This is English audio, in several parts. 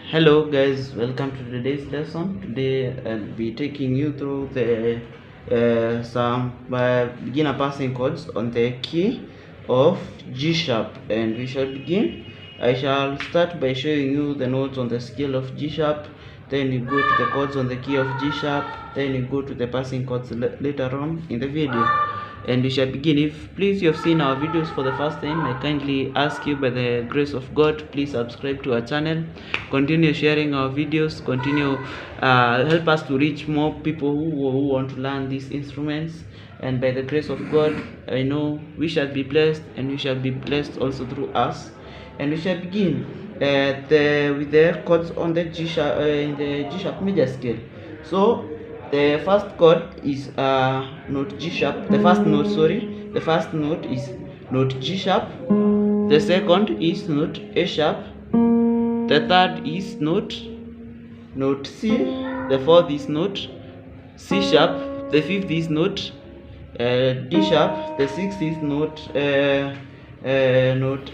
Hello guys, welcome to today's lesson. Today I'll be taking you through the some beginner passing chords on the key of G sharp, and we shall begin. I shall start by showing you the notes on the scale of G sharp, then you go to the chords on the key of G sharp, then you go to the passing chords later on in the video, and we shall begin. If please you have seen our videos for the first time, I kindly ask you by the grace of God, please subscribe to our channel, continue sharing our videos, continue help us to reach more people who want to learn these instruments, and by the grace of God I know we shall be blessed, and we shall be blessed also through us. And we shall begin with the chords on the G sharp in the G sharp major scale. So the first chord is note G sharp. The first note is note G sharp. The second is note A sharp. The third is note C. The fourth is note C sharp. The fifth is note D sharp. The sixth is note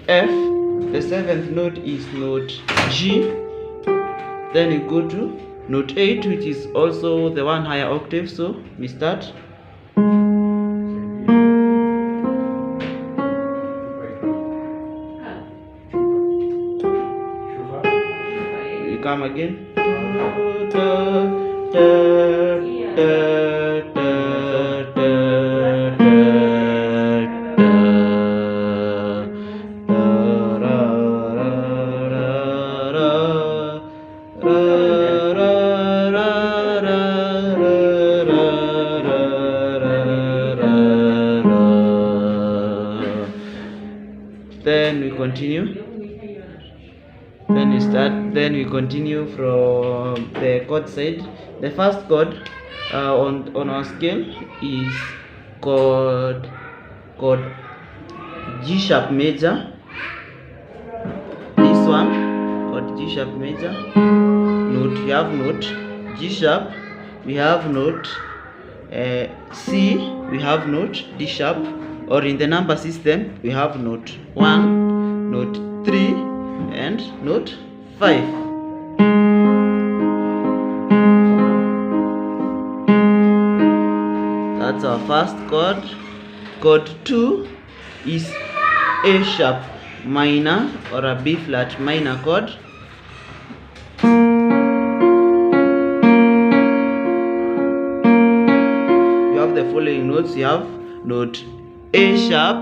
F. The seventh note is note G. Then you go to note 8, which is also the one higher octave. So we start. We come again. Then we continue. Then we continue from the chord side. The first chord on our scale is chord G sharp major. This one chord G sharp major. We have note G sharp, we have note C, we have note D sharp, or in the number system we have note 1, note 3, and note 5. That's our first chord. Chord 2 is A sharp minor, or a B flat minor chord. We have the following notes. We have note A sharp,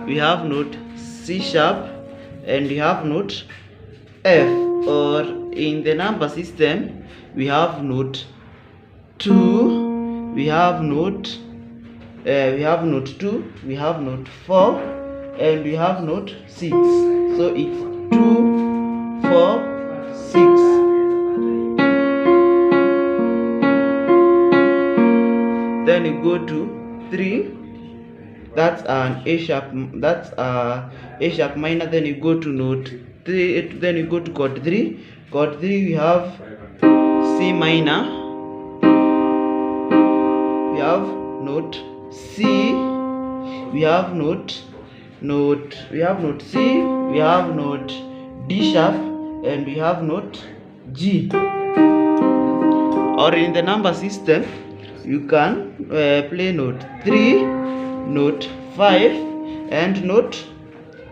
we have note C sharp, and we have note F, or in the number system we have note 2, we have note 2, we have note 4, and we have note 6. So it's 2, 4, 6. Then you go to 3. That's an A sharp. That's A sharp minor. Then you go to note 3. Then you go to chord 3. Chord 3 we have C minor. We have note C. We have note We have note C. We have note D sharp, and we have note G. Or in the number system, you can play note 3, note 5, and note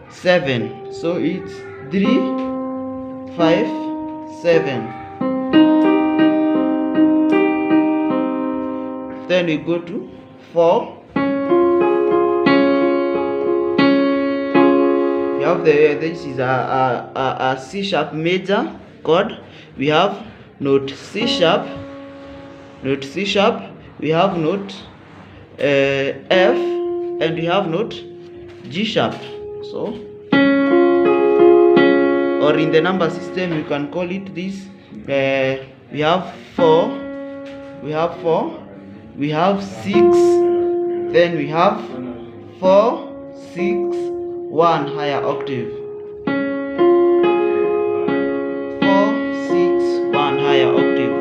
7. So it's 3, 5, 7. Then we go to 4. We have this is a C sharp major chord. We have note C sharp, we have note F, and we have note G sharp. So, or in the number system you can call it this. We have 4, we have 6, then we have 4, 6, 1 higher octave. 4, 6, 1 higher octave.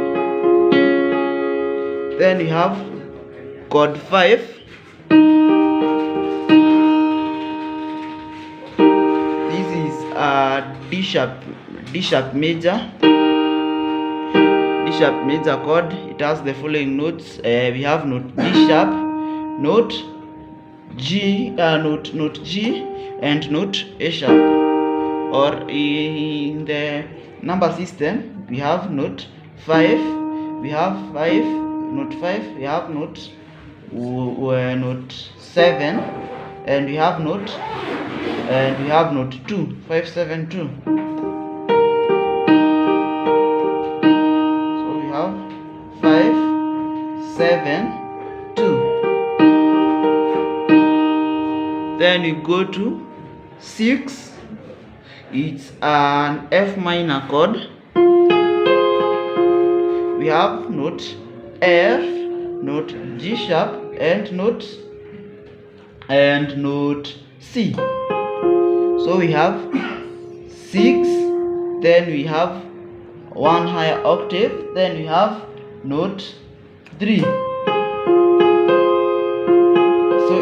Then we have chord 5. This is D sharp major. sharp major chord. It has the following notes. We have note G sharp, note G, note G, and note A sharp. Or in the number system, we have note 5. We have 5, note 5. We have note 7, and we have note 2, 5, 7, 2. So we have 5, 7, 2. Then you go to 6. It's an F minor chord. We have note F, note G sharp, and note C. So we have 6, then we have one higher octave, then we have note 3. So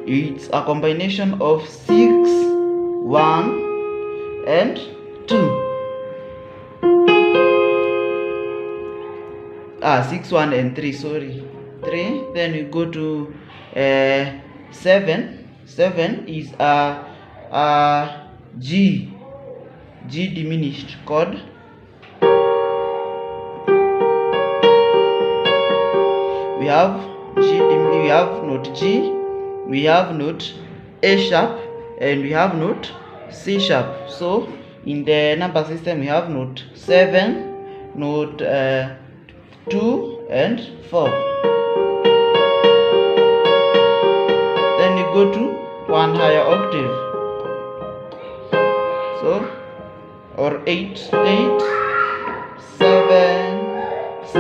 it's a combination of 6, 1, and 2. 6, 1, and 3, sorry. 3. Then we go to 7. 7 is a G diminished chord. We have we have note G, we have note A sharp, and we have note C sharp. So in the number system, we have note 7, note 2, and 4. Then you go to one higher octave. So, or 8, 7, 6,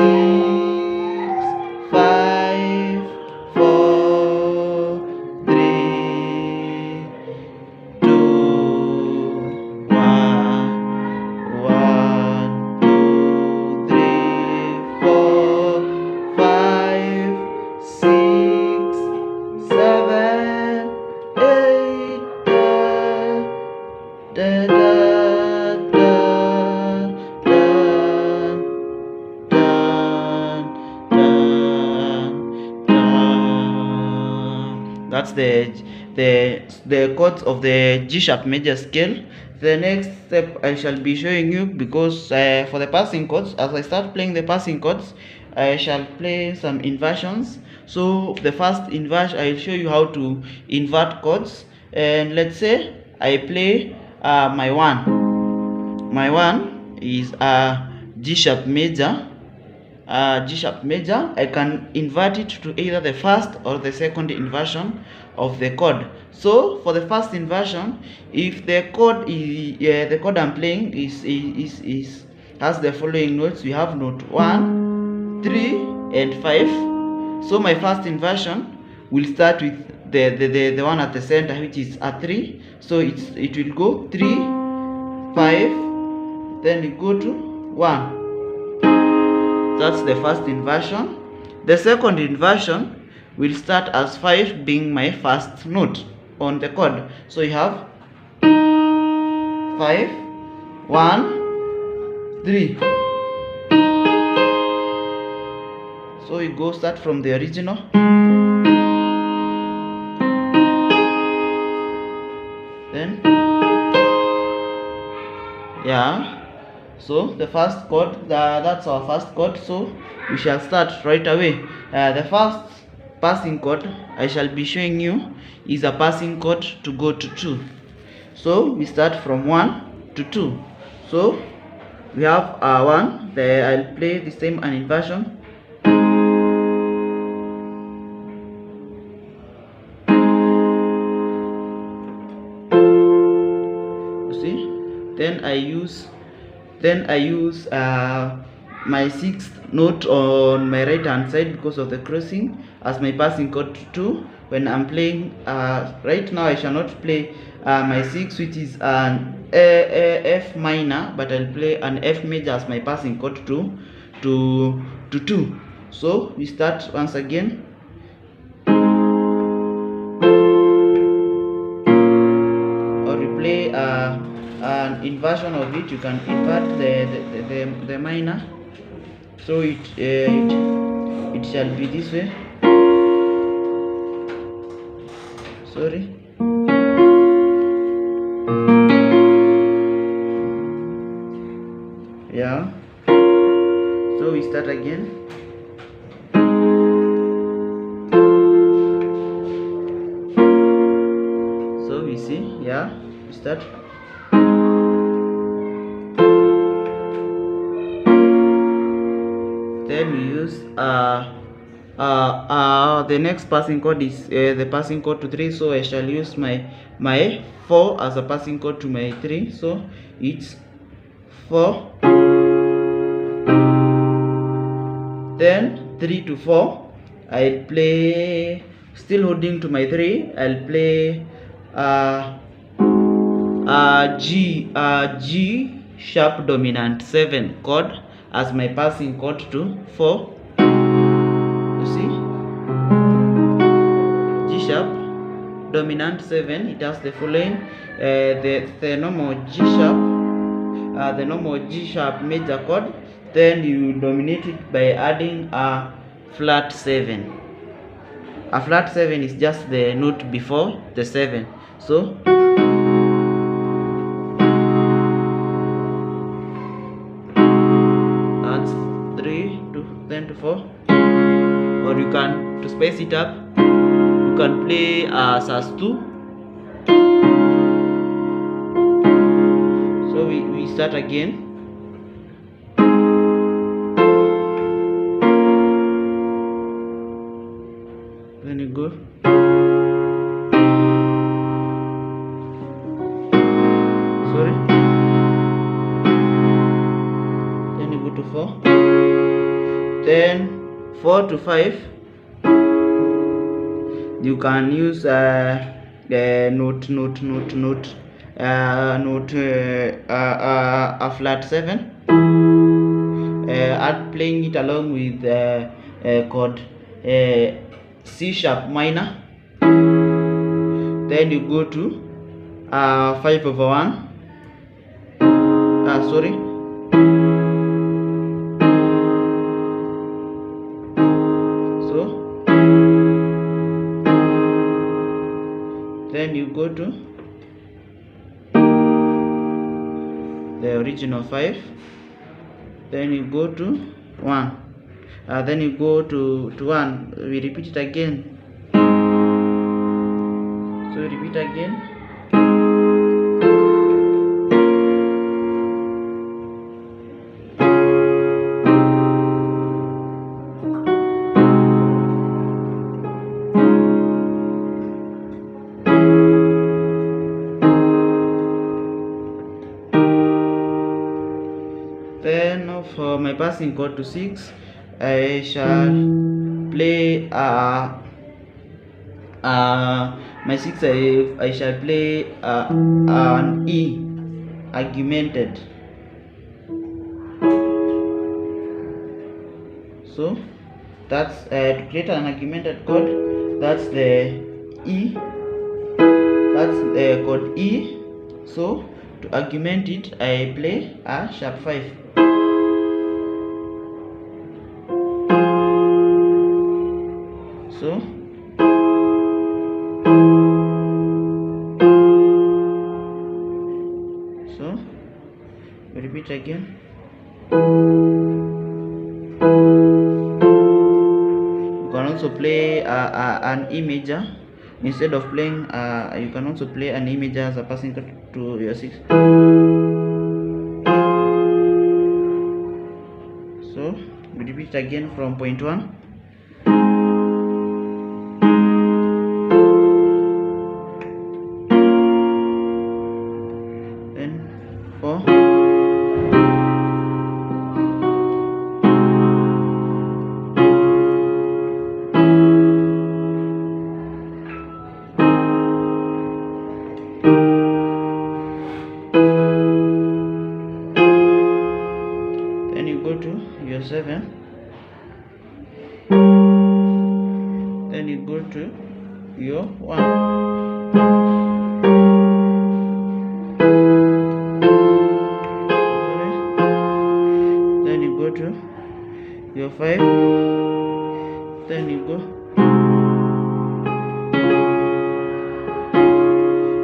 5, 4, 3, 2, 1, 2, 3, 4, 5, 6, 7, 8, da, da, da, da, That's the chords of the G sharp major scale. The next step I shall be showing you, because for the passing chords, as I start playing the passing chords, I shall play some inversions. So the first inversion, I'll show you how to invert chords. And let's say I play my 1. My 1 is a G sharp major. G sharp major, I can invert it to either the first or the second inversion of the chord. So for the first inversion, if the chord I'm playing has the following notes, we have note 1, 3, and 5. So my first inversion will start with the one at the center, which is a 3. So it will go 3, 5, then you go to 1. That's the first inversion. The second inversion will start as 5 being my first note on the chord. So you have 5, 1, 3. So you go start from the original. Then so the first chord, that's our first chord, so we shall start right away. The first passing chord I shall be showing you is a passing chord to go to 2. So we start from 1 to 2. So we have 1, there I'll play the same an inversion. You see, then I use my 6th note on my right hand side because of the crossing as my passing chord to 2. When I'm playing right now, I shall not play my 6, which is an F minor, but I'll play an F major as my passing chord to 2. So we start once again. Or we play an inversion of it. You can invert the minor. So it shall be this way. Sorry. Yeah. So we start again. So we see, yeah, we start. Then we use the next passing chord is the passing chord to 3, so I shall use my 4 as a passing chord to my 3, so it's 4, then 3 to 4. I'll play, still holding to my 3, I'll play G sharp dominant 7 chord as my passing chord to 4. You see, G sharp dominant 7. It has the following: the normal G sharp, the normal G sharp major chord. Then you dominate it by adding a flat 7. A flat 7 is just the note before the 7. So that's 3 to 10 to 4. Or you can, to spice it up, you can play as 2. So we start again. Then you go. Sorry. Then you go to 4. Then 4 to 5. You can use note a flat 7. Playing it along with chord C sharp minor. Then you go to 5/1. Sorry. So then you go to the original 5. Then you go to 1. Then you go to 1. We repeat it again. So repeat again. Then for my passing chord to 6, I shall play my 6. I shall play an E augmented. So that's to create an augmented chord. That's the E. That's the chord E. So to augment it, I play a sharp 5. So we repeat again. You can also play an E major. Instead of playing, you can also play an E major as a passing chord to your 6. So we repeat again from point 1. Then 4. Then you go to your 7. Then you go to your 1. Then you go to your 5, then you go.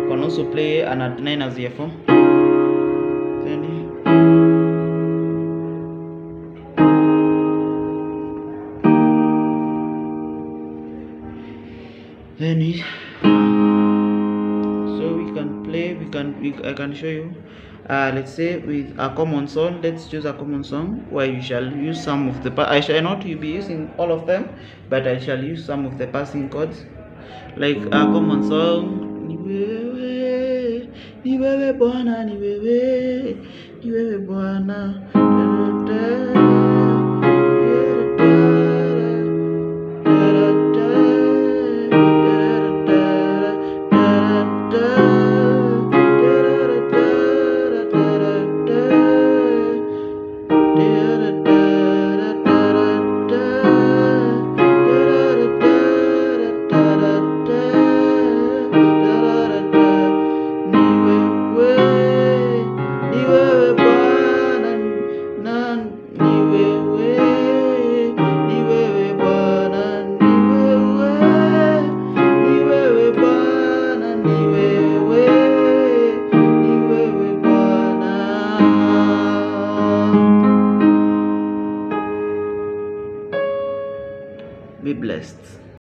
You can also play an add 9 as your 4, then so we can play, I can show you. Let's say with a common song, let's choose a common song where you shall use some of the I shall not be using all of them, but I shall use some of the passing chords, like a common song. Ni wewe Bwana, ni wewe Bwana,